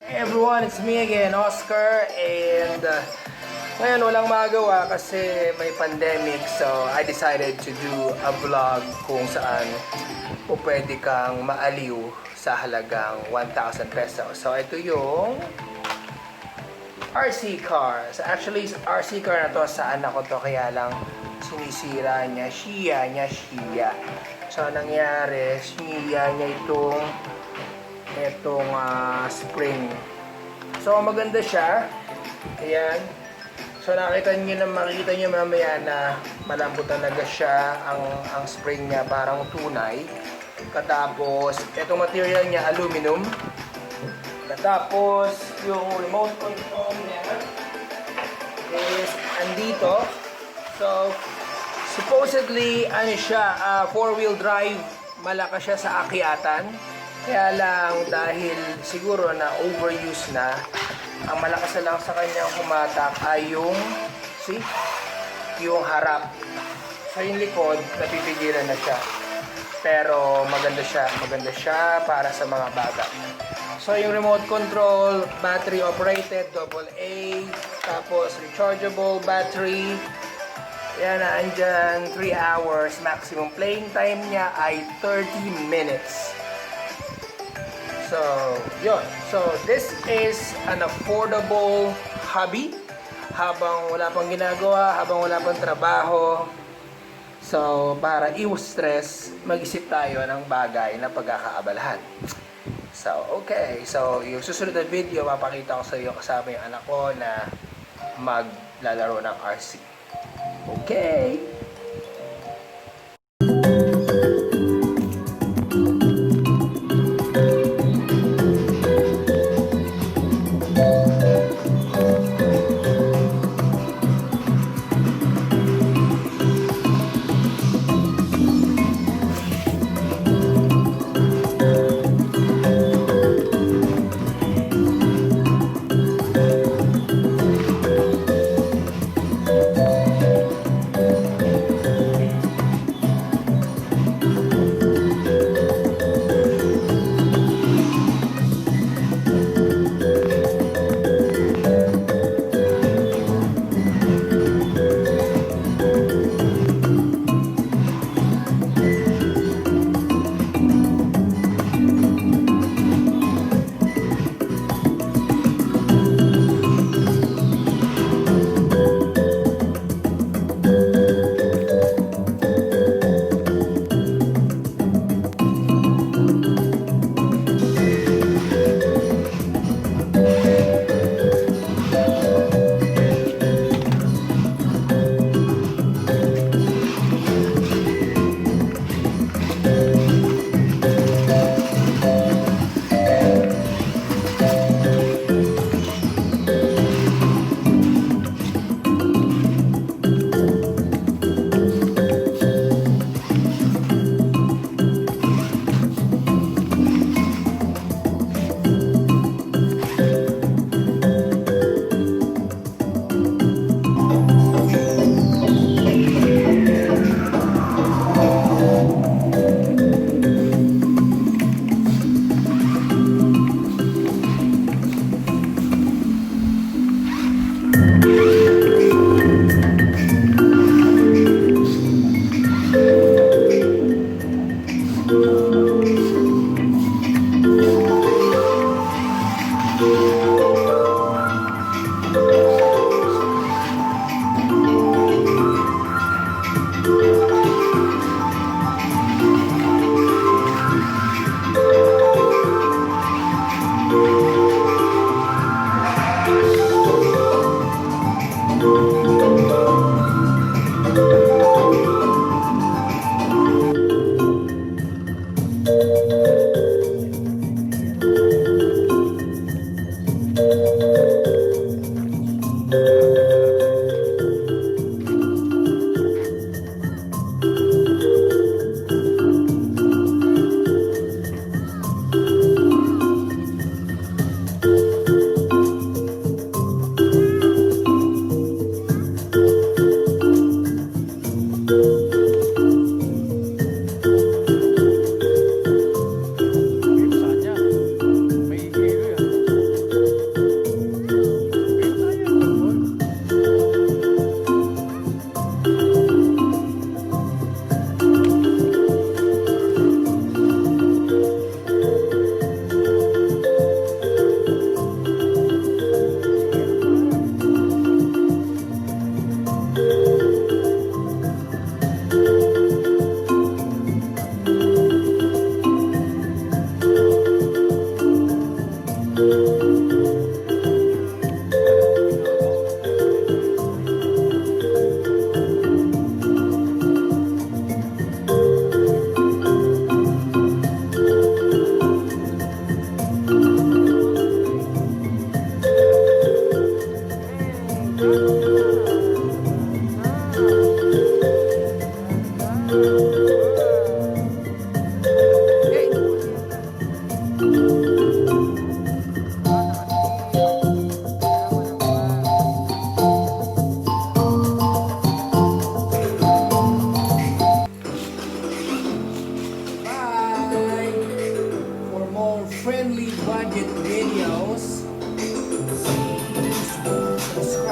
Hey everyone, it's me again, Oscar, and ngayon walang magawa kasi may pandemic, so I decided to do a vlog kung saan po pwede kang maaliw sa halagang 1,000 pesos. So ito yung RC car. So actually, RC car na to sa anak ko to, kaya lang sinisira niya, siya. So nangyari, siya niya itong spring. So maganda siya. Ayan. So makikita niyo mamaya na malambot talaga siya, ang spring niya parang tunay. Katapos itong material niya aluminum. Katapos yung remote control niya is andito. So supposedly ano siya, 4-wheel drive, malakas siya sa akyatan. Kaya lang dahil siguro na overuse na, ang malakas na lang sa kanyang humatak ay yung harap. Sa yung likod, napipigilan na siya. Pero maganda siya para sa mga bata. So yung remote control, battery operated, AA, tapos rechargeable battery. Yan na, andyan, 3 hours. Maximum playing time niya ay 30 minutes. So, yun. So, this is an affordable hobby. Habang wala pang ginagawa, habang wala pang trabaho. So, para iwas stress, mag-isip tayo ng bagay na pagkakaabalahan. So, okay. So, yung susunod na video, mapakita ko sa iyo kasama yung anak ko na maglalaro ng RC. Okay. friendly budget videos. Subscribe